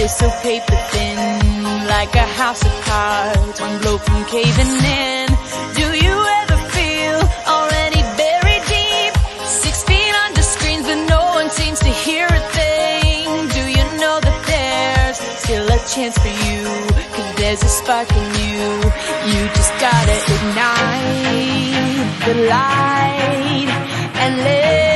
so paper thin, like a house of cards, one blow from caving in. Do you ever feel already buried deep, 6 feet under screens, but no one seems to hear a thing? Do you know that there's still a chance for you, 'cause there's a spark in you. You just gotta ignite the light and let